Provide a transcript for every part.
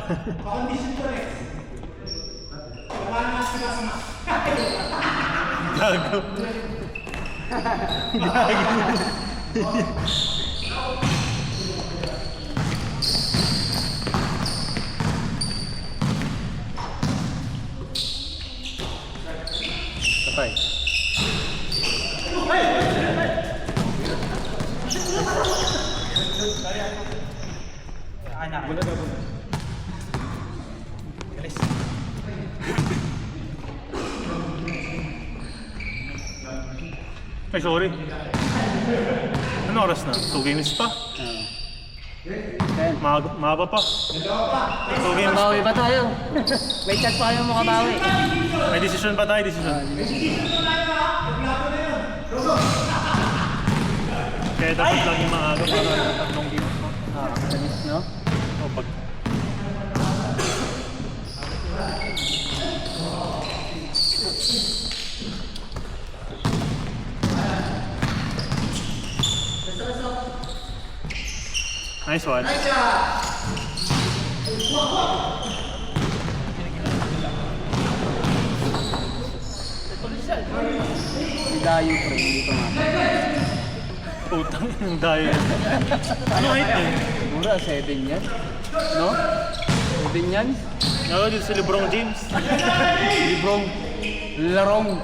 Gago. Gago. Patay. Ay, sorry. Ano oras na? 2 games pa? Mahaba pa. 2 games pa. Mabawi ba tayo? May chat pa kayo mo kabawi. May decision pa tayo, decision. Kaya dapat laging maaga para tatlong games pa. Kanis, no? O pag... Nice one. Si Dayo pre, hindi pa nga. Putang ng dayo. Ano height eh? Mura, 7 yan. No? 7 yan? Ako dito si Lebrong James. Librong. Larong.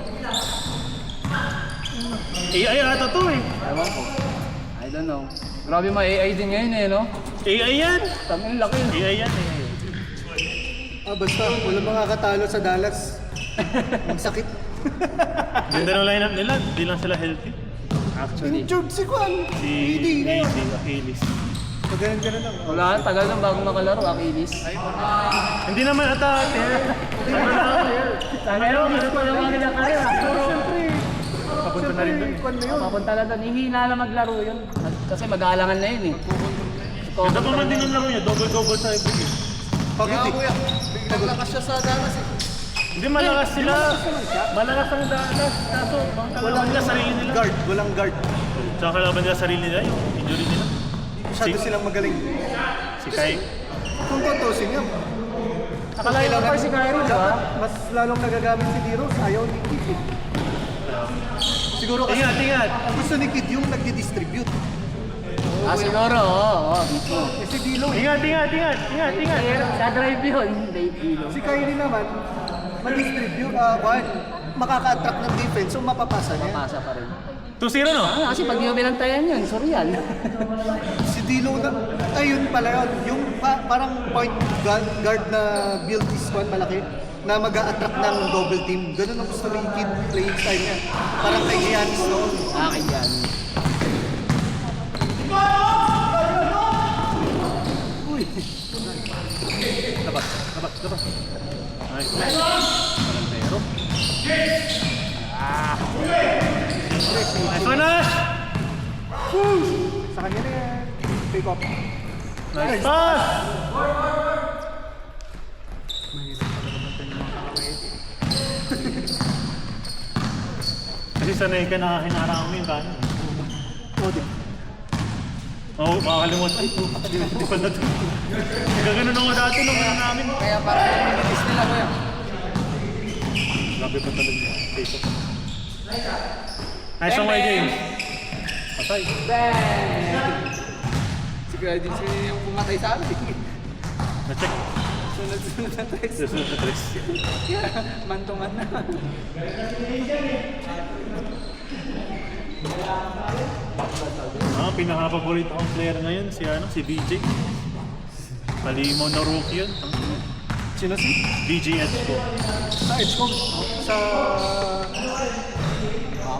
AI ata to eh. Ewan ko. I don't know. Grabe ma-AI din ngayon eh, no? AI yan! Tangin laki. AI yan eh. Basta, walang makakatalo sa Dallas. Ang sakit. Ganda ng lineup nila, di lang sila healthy. Actually. Injured si Kwan. Si Hindi. Achilles. Pagano'n lang. Wala, tagal nang bago makalaro, Achilles. Hindi naman ata. Sana yun, hindi ko naman kinakaya. Papunta na rin doon. Kwan na yun. Papunta na doon, hihina na maglaro yun. Kasi mag-aalangan na yun eh. Ganda pa man din yung laro niya, double-double sa every game. Pagod eh. Biglang lakas siya sa Dallas eh. Hindi malakas sila. Malakas ang Dallas. Kaso, kalaban nila sarili nila. Guard, walang guard. Tsaka kalaban nila sarili nila, yung injury nila. Masyado silang magaling. Si Kai. Kung tutusin niya, Nakalayo na pa si Kyrie, di ba? mas lalong nagagamit si Diros, ayaw ni Kid eh. Siguro kasi Ingat! ang gusto ni Kid yung nagdi-distribute. Siguro, oo, mismo. Eh si Dilo eh. Ingat! Sa drive yun, Dave Dilo. Si Kyrie naman, mag-distribute, makaka-attract ng defense, so mapapasa niya. Pasa pa rin. 2-0 no? Kasi pag di mo binantayan yun, surreal. Si Dilo na, ayun pala yun, yung parang point guard na build is one malaki, na mag-a-attract ng double team. Ganun ang gusto ni Kid playing style niya. Parang kay Giannis noon. Akin yan. Uy! Labas. Nice. Pero. Nice one, Ash! Sa kanya na yan. Pick up. Nice pass! Kasi sanay ka na hinarang mo yung kanan. Oo, makakalimutan. Ay, hindi pala ito. Nagaganon ako dati nung ano namin. Kaya parang nililis nila ko yan. Grabe pa talaga niya. Take off. Nice one, James. Patay. Bang! Si Grady yung pumatay sa amin. Na-check. Sunod-sunod na tres. Susunod na tres. Man-to-man na. Pinaka-paborito kong player ngayon, si BJ. Malimaw na rookie yun. Sino si? BJ Edgecombe. Sa Edgecombe. Sa...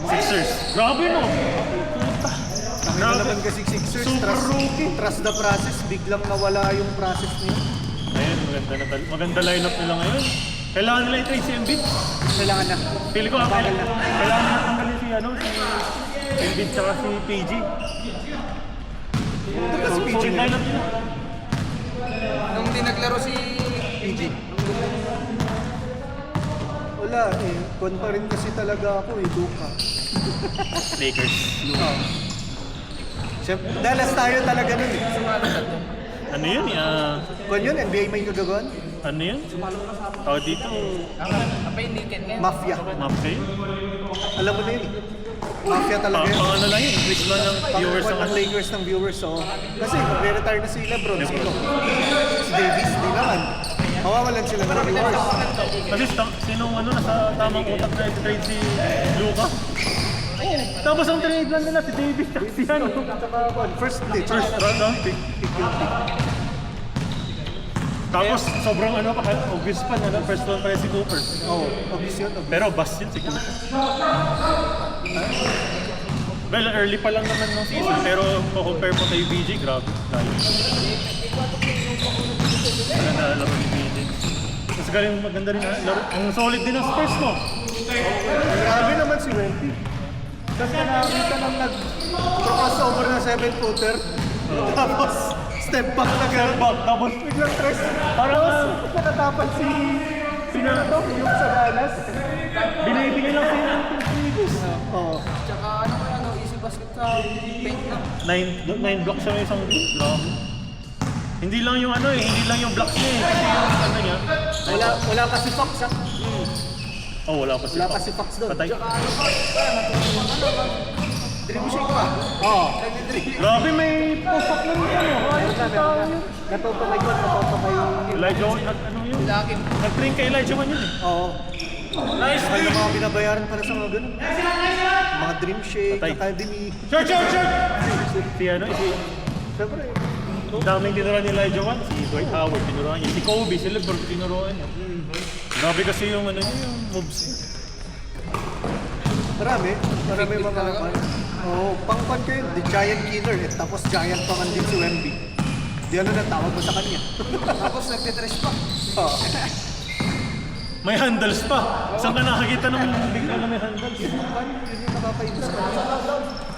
Sixers. Grabe no! Nakita naman kasi Sixers. Super rookie. Trust the process. Biglang nawala yung process niya. Ayun, maganda lineup nila ngayon. Kailangan nila i-trade si Embiid. Kailangan na. Pili ko, kailangan nila tanggalin si Embiid tsaka si PG. Si PG Solid na. lineup nila. Nung di naglaro si PG. Wala eh. Kon pa rin kasi talaga ako eh. Luka. Lakers. Siyempre, Dallas tayo talaga nun eh. Ano yun? Kung yun, NBA may kagagawan? Ano yun? Dito, Apa yung naked ngayon? Mafia. mafia yun. Alam mo na yun. Mafia talaga yun. Pang ano lang yun, increase lang ng viewers Pang ng Lakers ng viewers, so. Kasi magre-retire na si LeBron, sino? Si Davis, di naman. Mawawalan sila ng viewers. Kasi sinong ano nasa tamang utak na i-trade si Luka? Tapos ang trade lang nila si Davis at si ano. First Round pick. Tapos sobrang ano pa, obvious pa na first round pa rin si Cooper. Oo, obvious yun. Pero bust yun si Cooper. Well, early pa lang naman ng season, pero compare mo kay BJ, grabe. Maganda laro ni BJ. Mas galing maganda rin laro. Ang solid din ang Spurs mo. Grabe naman si Wendy. Kasi nakakita nang nag-crossover na 7-footer. Tapos, step back na gano'n. Back, tapos Biglang tres. parang Nakatapan si... Sino na to? Yung sa Dallas. binibigay lang sa'yo ng Davis. Oo. Tsaka easy basket sa paint lang. 9 blocks siya may isang block. Hindi lang yung ano hindi lang yung blocks niya kasi yung ano niya. Wala pa si Fox, ha? Wala pa si Wala Fox. pa si Fox doon. Patay. Dream shake pa. Oo. Grabe may post-up na rin ano. Ayos na tao yun. Natutupay ko, natutupay yung... Elijah Wan, ano yun? Laki. Nag-train kay Elijah Wan yun eh. Oo. Nice May mga binabayaran para sa mga ganun. Mga Dream Shake, Patay. Academy. Short! Si ano, Siyempre, daming tinuruan ni Elijah Wan. Si Dwight Howard, tinuruan niya. Si Kobe, si LeBron, tinuruan niya. Grabe kasi yung ano niya, yung moves niya. marami mga... Oo, pang-pan ko yun. The Giant Killer. Tapos Giant pa man din si Wemby. Di ano na tawag mo sa kanya. Tapos nagtitres pa. Oo. May handles pa. Saan ka nakakita ng bigla na may handles? Yun yung nakakaiba sa kanya.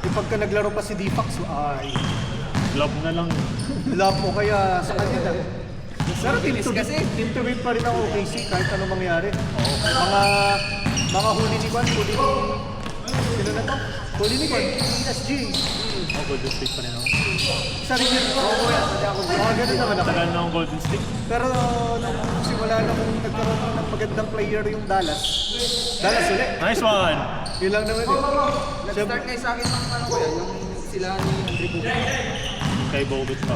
Pagka naglaro pa si D-Fox, ay... Love na lang. Love mo kaya sa kanya lang. Pero team Bilis to kasi. team to win pa rin ang OKC kahit anong mangyari. Mga huli ni Kwan, huli ni... Sino na to? Huli ni Kwan, ESG. Golden State pa rin ako. Sarili rin ko. Mga ganun naman ako. Tagal na akong Golden State. Pero nung simula na kung nagkaroon ng magandang player yung Dallas ulit. Nice one! Yun lang naman eh. Nag-start ngayon sa akin ng kuya, yung sila ni Andre Cooper. Kay Bogut pa.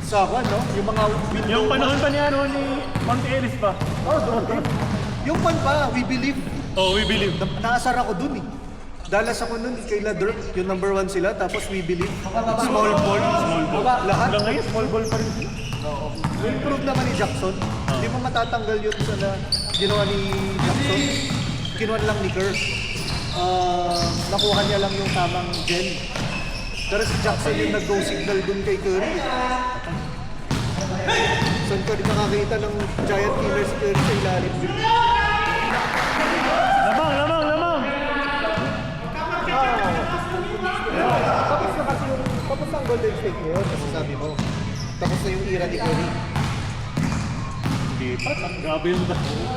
Sa Kwan, no? Yung mga window. Yung panahon pa ni ano ni Monte Ellis pa. Oh, doon din. Yung Kwan pa, we believe. Oh, we believe. Naasar ako dun eh. Dallas ako nun, kayla Dirk, yung number 1 sila, tapos we believe. Small ball. Lahat. Hanggang ngayon, small ball pa rin sila. Improve naman ni Jackson. Hindi mo matatanggal yun sa ginawa ni Jackson. Kinuha lang ni Kerr. Nakuha niya lang yung tamang gen. Pero si Jackson yung nag-go signal dun kay Curry. Saan ka rin nakakita ng giant killer si Curry sa ilalim? Lamang! Tapos na kasi yung, tapos ang Golden State ngayon, kasi sabi mo. Tapos na yung era ni Curry. Hindi pa. Grabe yung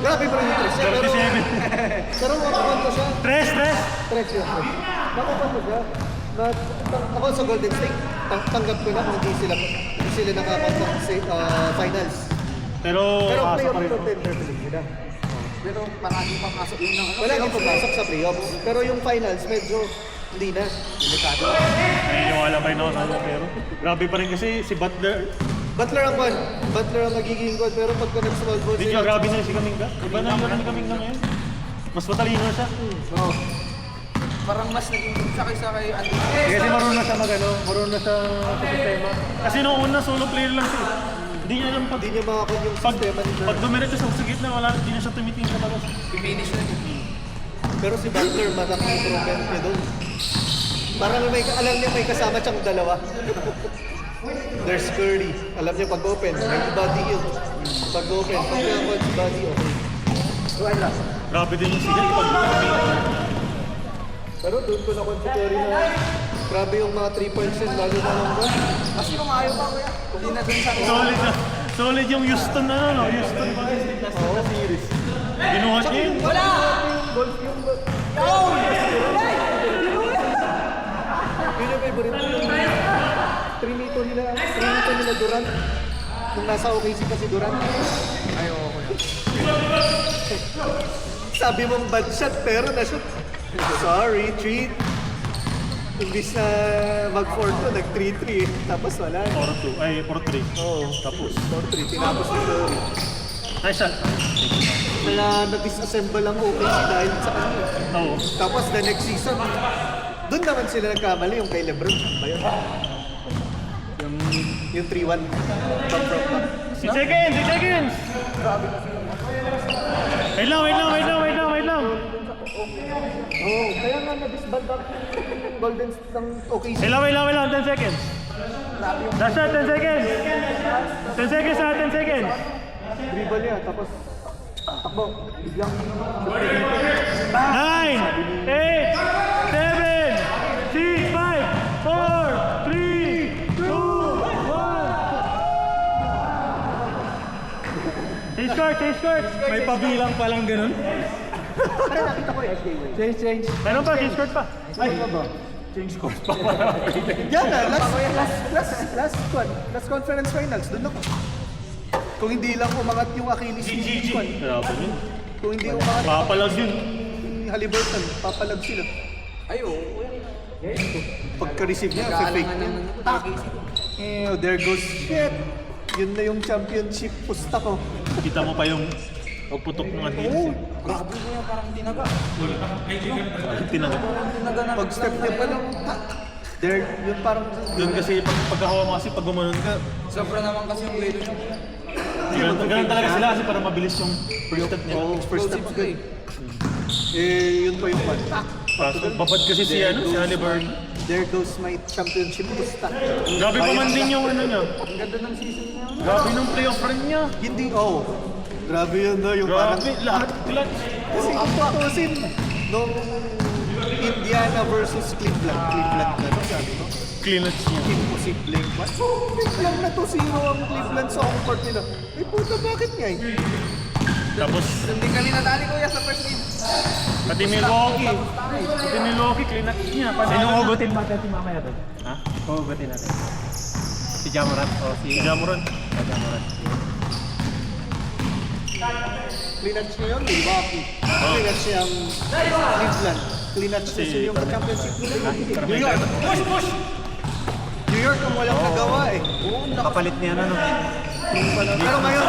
Grabe pa rin yung tres niya, pero... 37. Pero makakuha ko siya. Tres! Tres yun. Makakuha ko siya. Ako sa Golden State, tanggap ko na kung hindi sila nakakontak sa finals. Pero Pero asa pa playoff rin. contender pa rin sila. Pero marami pang pasok yun ng Wala nang pumasok sa playoffs. Pero yung finals, medyo hindi na. Delikado. Naniniwala pa rin ako sa kanya pero grabe pa rin kasi si Butler. Butler ang kwan. Butler ang magiging god. Pero pagka nag-small ball Hindi niya grabe na si Kaminga. Iba na yung ni Kaminga ngayon. Mas matalino siya. Oo. Parang mas naging sakay sa kay Andre. Kasi marunong na siya marunong na siya sa sistema. Kasi noong una solo player lang siya. Hindi niya alam Hindi niya makakon yung pag sistema ni pag Dirk. dumiretso siya sa gitna, hindi na siya tumitingin sa labas. I-finish na yun. Pero si Butler, malaking improvement niya doon. Parang alam niya may kasama siyang dalawa. There's Curry. Alam niya pag-open, may body yun. Pag-open, pag-open si body, okay. Wala. Grabe din yung sigal pag Pero doon ko na si Curry na grabe yung mga 3 points yun, lalo na lang ba? Mas lumayo pa kuya. Hindi na dun sa solid na. Solid yung Houston na no? Houston pa rin na series. Binuhat niya yun. Wala! Yun yung favorite ko yung trinito nila Durant. Nung nasa OKC pa si Durant. Ayoko na. Sabi mong bad shot pero na-shoot. Sorry, treat. Imbis na mag-4-2, nag-3-3 eh. Tapos wala. 4-2. Ay, 4-3. Oo. Tapos. 4-3, tinapos ni Curry. Nice shot. Kaya na-disassemble ang OKC dahil sa kanya. Oo. Tapos the next season, doon naman sila nagkamali yung kay Lebron. Ba yun? Yung 3-1. Top from top. 6 seconds! 6 seconds! Wait lang. Oo, kaya nga na-disband up yung Golden ng OKC. Wait lang. 10 seconds. Last shot, 10 seconds. 10 seconds na, 10 seconds. Dribble niya, tapos takbo. Biglang 9, 8, 7, 6, 5, 4, 3, 2, 1. Change court. May pabilang palang ganun. kaya nakita ko yung SJ. Change. Meron pa, change court pa. Ay, ano ba? Change court pa. Yan na, last conference finals, doon ako. Kung hindi lang umangat yung Achilles ni Kwan. Grabe yun. Kung hindi umangat Papalag yun. yung Haliburton, papalag sila. Ayoko. Pagka-receive niya, Kaalangan fake niya. naman ito. Takis. There goes shit. Yun na yung championship pusta ko. Kita mo pa yung pagputok ng Achilles. Oo. Grabe mo yan, parang tinaga. Tinaga. Tinaga na. Pag step niya pa lang, there, yun parang... Doon kasi pagkahawa mo kasi pag gumanon ka, Sobra naman kasi yung weight niya. ganun talaga sila kasi para mabilis yung first step niya. Oo, first step Explosive agad. eh. Yun pa yung pan. Kaso babad kasi si Haliburton. There goes my championship pusta. Grabe pa man din yung ano niya. Ang ganda ng season niya. Grabe nung playoff run niya. Hindi, oh. Grabe yun, no? Yung parang... Grabe, lahat clutch. Kasi kung tutusin, nung Indiana versus Cleveland na, no? Sabi ko, Clutch niya. imposible yung kwan. Biglang na 2-0 ang Cleveland sa home court nila. Eh puta, bakit nga eh? Tapos, Hindi kami nadali kuya sa first game. pati Milwaukee, clutch niya. Sino ugutin natin si mamaya doon? Ha? Ugutin natin. Si Jamoran o si... Si Jamoran. Jamoran. Clinach niya yun, Milwaukee. Clinach niya ang Cleveland. Clinach niya Si- yung championship nila. Pero New may York. New York ang walang nagawa eh. Kapalit niya na no? Pero ngayon,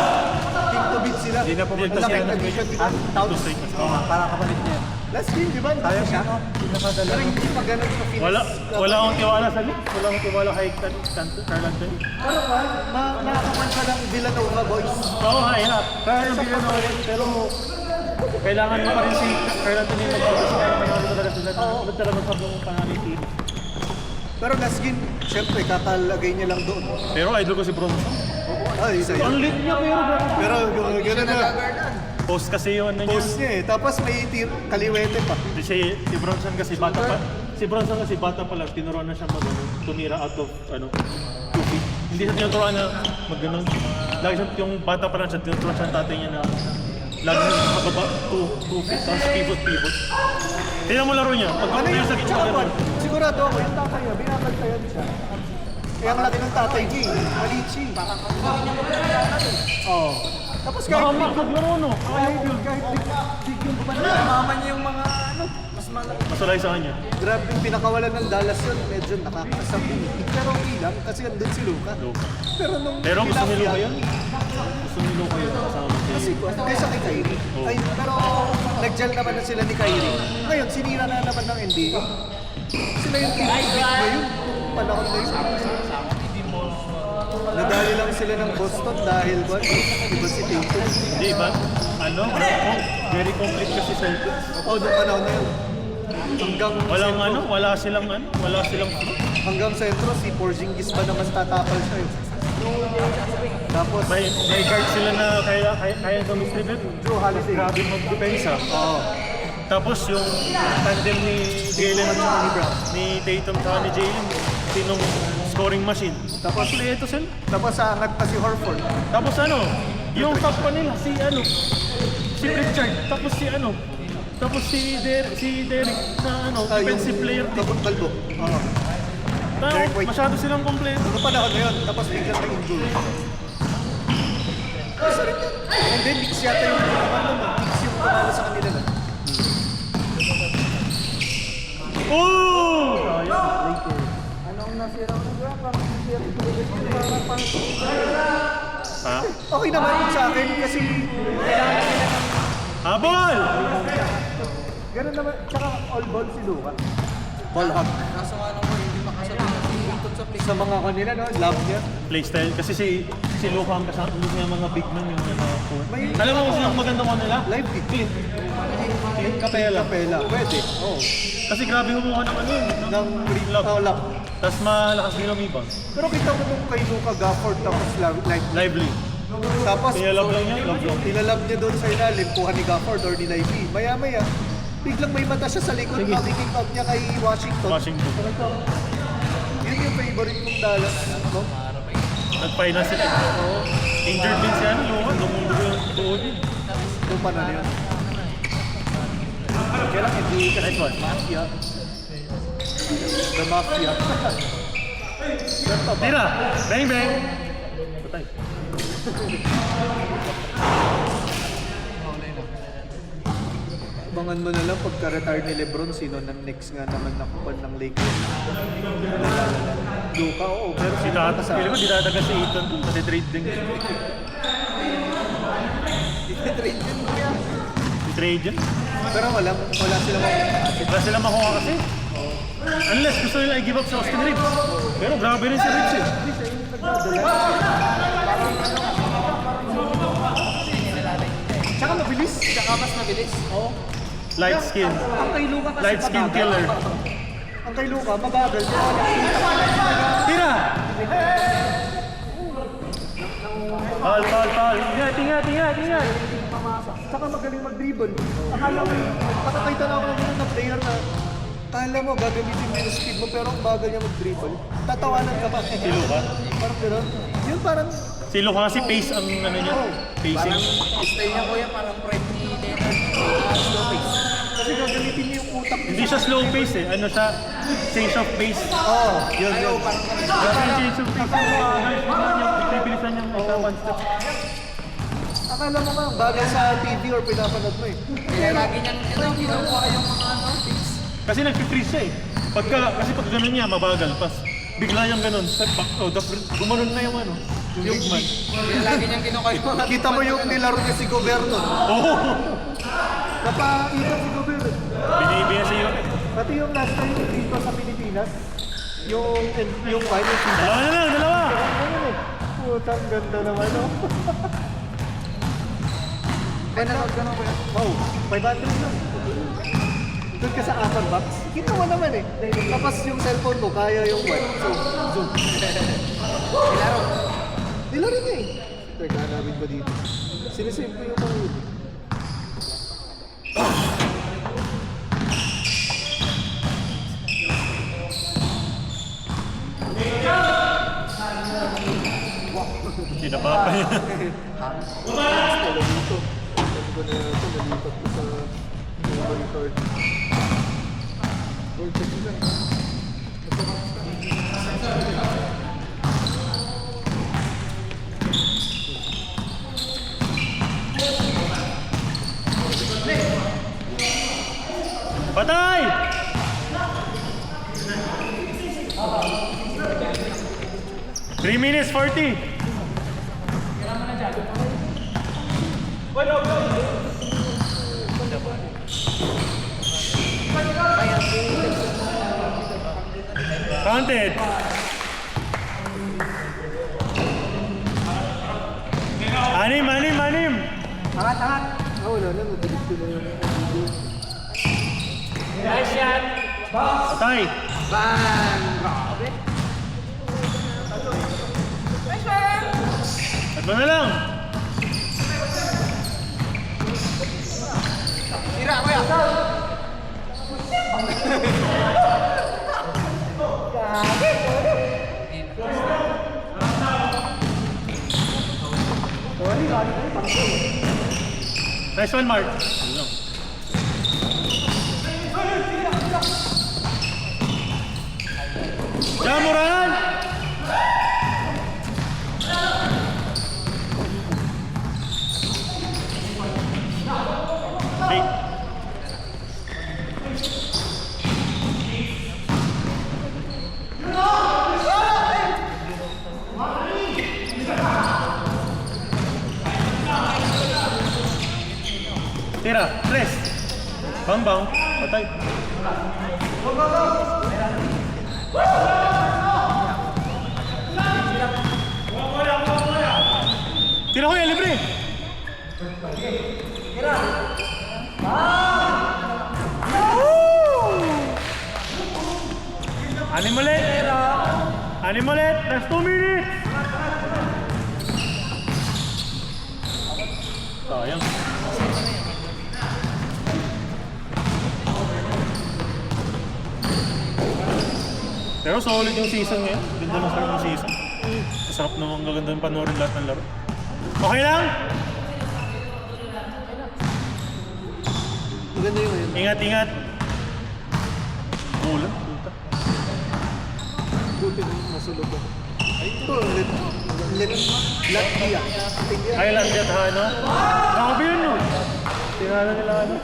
team to beat sila. Hindi na pumunta Ang laking siya. addition, di ba? Two Towns. straight. Para kapalit niya. Last game, di ba? Tayo siya. Pinakadala. Pero hindi pa ganun sa Phoenix. Wala akong tiwala sa Knicks. Wala akong tiwala kay Carl Anthony. Pero nakakaman ka ng Villanova boys. Oo, hirap. Kaya yung bigyan ako yan. Pero kailangan mo pa rin si Carl Anthony mag-focus kaya panalo talaga sila. Ulit talaga sa buong panalo team. Pero last game, syempre, kakalagay niya lang doon. Pero idol ko si Bronson. Ay, isa Ang yun. lit niya pero Pero gano'n na. post kasi yun na niya. Post niya eh. Tapos may kaliwete pa. Si Bronson kasi bata pa. Si Bronson kasi bata pa lang, tinuruan na siya tumira out of 2 feet. Hindi siya tinuturuan na mag-ganon. Lagi siya, yung bata pa lang siya, tinuturuan siya ng tatay niya na lagi niya nakababa 2 feet, tapos pivot. Tingnan mo laro niya, pag Ano niya yung sa tsaka gitna. sigurado ako, yung tatay niya, binabantayan siya. Kaya ang laki ng tatay niya eh. Maliit siya eh. Oo. Tapos kahit Baka maglaro no. kahit big yung bumanda. Mama niya yung mga ano, mas malaki. Masalay sa kanya. Grabe yung pinakawalan ng Dallas yun, medyo nakakasabi. Pero okay lang, kasi andun si Luka. Luka. Pero nung Pero gusto ni Luka pinakya- yun. Gusto ni Luka yun. Kasama Kasi kaysa kay Kyrie. Oo. Ay, pero nag-gel naman na sila ni Kyrie. Ngayon, sinira na naman ng NBA. Sila yung team ngayon. Panahon na yun. Nadali lang sila ng Boston dahil what? Iba si Tatum. Hindi ba? Ano? Very complete kasi Celtics. Oh, noong panahon na yun. Walang sentro, wala silang Hanggang sentro, si Porzingis pa naman tatapal siya eh. Tapos, may guard sila na kaya dumistribute. Drew Holiday. Grabe mag-depensa. Oo. Tapos yung tandem ni Jalen at saka ni Brown, ni Tatum at ni Jalen, sinong scoring machine. Tapos, Kompleto sila. tapos aangat pa si Horford. Tapos yung top pa nila, si Richard, tapos si Derek na defensive player din. Kalbo. Oo. Derek White. Masyado silang kompleto. Noong panahon na yun, tapos biglang na injury. Isa rin yan. And then, Knicks yata yung Knicks yung panalo sa kanila na. Oh! Anong nasira ko na parang nasira ko Ha? Okay naman sa akin kasi kailangan nila ng Habol! ganun naman. Tsaka all ball si Luka. Ball hog. Kaso nga naman, hindi makasabi na ikot sa play. Sa mga kanila, no? Love niya. Playstyle. Kasi si Luka ang kasama niya mga big man yung May- alam mo kung sino ang maganda ko nila? Live di. Clint Capela. Capela. Pwede. Oo. Kasi grabe humuha ng ano yun. Ng Love. love. Tapos malakas din umibang. Pero kita mo nung kay Luka Gafford tapos like Lively. tapos Pinalab lang niya, love lang. nilalab niya doon sa ilalim, kuha ni Gafford or ni Lively. Maya-maya, biglang may mata siya sa likod, makikick out niya kay Washington. Washington. Yun yung favorite kong Dallas. No? Nag-finance sila. Injured din siya, Luka. Dumumundo yung tuhod yun. Kung paano yun. Kaya lang hindi kasi Nice one. mafia. The mafia. Ganito ba? Tira! Bang bang! Patay. Abangan mo na lang pagka-retire ni Lebron, sino ng next nga naman nakupan ng Lakers. Luka, oo. Pero Si sino Tata, pa sa pili ko dinadaga si Aiton dun kasi trade din. trade yun kaya. Trade yun. Pero wala silang Wala sila makuha kasi. Unless gusto nila i-give up sa Austin Reeves. Pero grabe rin si Reeves eh. hindi siya yung nagdadala. Tsaka mabilis. Tsaka mas mabilis. Oo. Light skin. Ang kay Luka kasi Light skin mabagal. killer. Ang kay Luka, mabagal. Kaya nakikita pa lang siya. Tira! Foul. Ingat. Saka magaling mag-dribble. Akala mo, nakakita na ako ng ganun na player na akala mo gagamitin mo yung speed mo pero ang bagal niya mag-dribble. Tatawanan ka pa. Si Luka. Parang gano'n. Yun parang, Si Luka kasi pace ang ano niya. Pacing. Parang style niya kuya, parang prime ni Leonard. Slow pace. kasi gagamitin niya yung utak niya. Hindi siya slow pace eh. Ano siya? Change of pace. Oo, yun. Ayaw, parang Grabe yung change of pace. Bibilisan niyang isa one step. Akala mo nga, bagay sa TV or pinapanood mo eh. kaya lagi niyang kinukuha yung mga tips. Kasi nag-freeze siya eh. Kasi pag ganun niya, mabagal. Pas bigla yung ganun. Step back. Oh, gumanon na yung ano. Yung big man. Kaya lagi niyang kinukuha yung mga Kita mo yung nilaro niya si Goberno. Oo! Napaitan si Goberno. Binibiya siya yun. Pati yung last time dito sa Pilipinas, yung final season. Dalawa! Ganyan eh. Putang ganda naman, no? Pinanood ka na kuya. Oh, 500 lang. Doon ka sa upper box. Kita mo naman eh. Tapos yung cellphone mo, kaya yung what? Zoom. Ilaro. Nilaro niya eh. Teka, hanapin ko dito. Sinisave ko yung mga yun. Hindi na pa yan. Wala dito. Sabi ko na ito, nalipat ko sa memory card. Gold check lang. Patay! Three minutes 40. Counted. Anim. Angat! Wala na, nabilis ko na yung video. Patay. Bang! Grabe. At ba na lang? Tira kuya. Nice one, Mark. Jamuran! Hey. Tira, 3. Bang. Patay. Tira ko yan, libre. Anim ulit. Anim ulit. Last 2 minutes. Sayang. Pero solid yung season ngayon. Ganda ng start ng season. Masarap naman, gaganda yung panoorin lahat ng laro. Okay lang? Maganda yung ngayon. Ingat. Ulan. Puta. Buti na yung nasulog ako. Ito, Latvia. Ay, Latvia ha, no? Nakabi yun, no? Tinala nila, ano?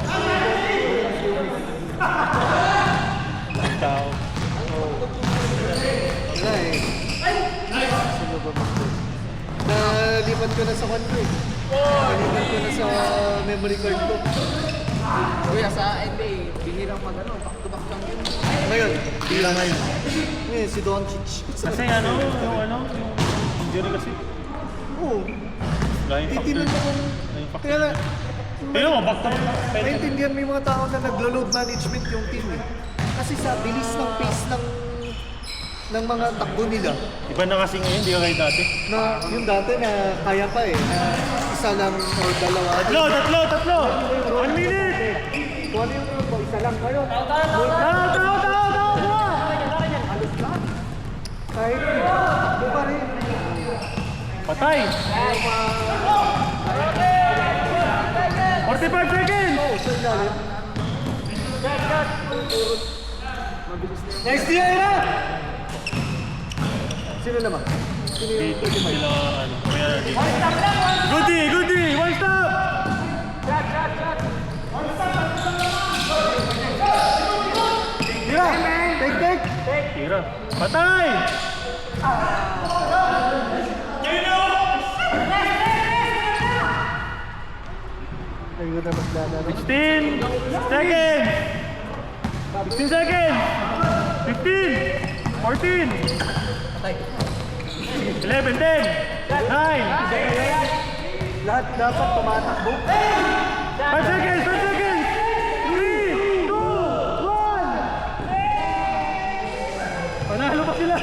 Ang tao. Wala eh. Nasulog ako. Nalipat ko na sa kwan ko eh. Nalipat ko na sa memory card ko. Kuya, sa NBA, binirang back-to-back lang yun. Ngayon, Bila ngayon. ngayon si Doncic. Kasi ano, yung injury kasi. Oo. Lain factor. Titinan mo kung... Lain factor. Kaya na, Tingnan mo, back to back. maintindihan mo yung mga tao na naglo-load management yung team eh. Kasi sa bilis ng pace ng mga takbo nila, Iba na kasi ngayon, hindi ka kayo dati. na yung dati na kaya pa eh, na isa lang or dalawa. Tatlo! 1 minute! Kung ano yung ba, isa lang kayo. Tao! Alos na. Kahit takbo pa rin. Patay! 45 seconds! Oo, sa ilalim. Next year na! Sino naman? Sino yung Dito sila, ano, kaya dito. Goody! One stop! Tira! Take! Tira. Patay! Ayun na maglala. 16 seconds! 16 seconds! 15! 14! 11, 10! 9! Lahat dapat tumatakbo. 5 seconds! 5 seconds! 3, 2, 1! Panalo pa sila!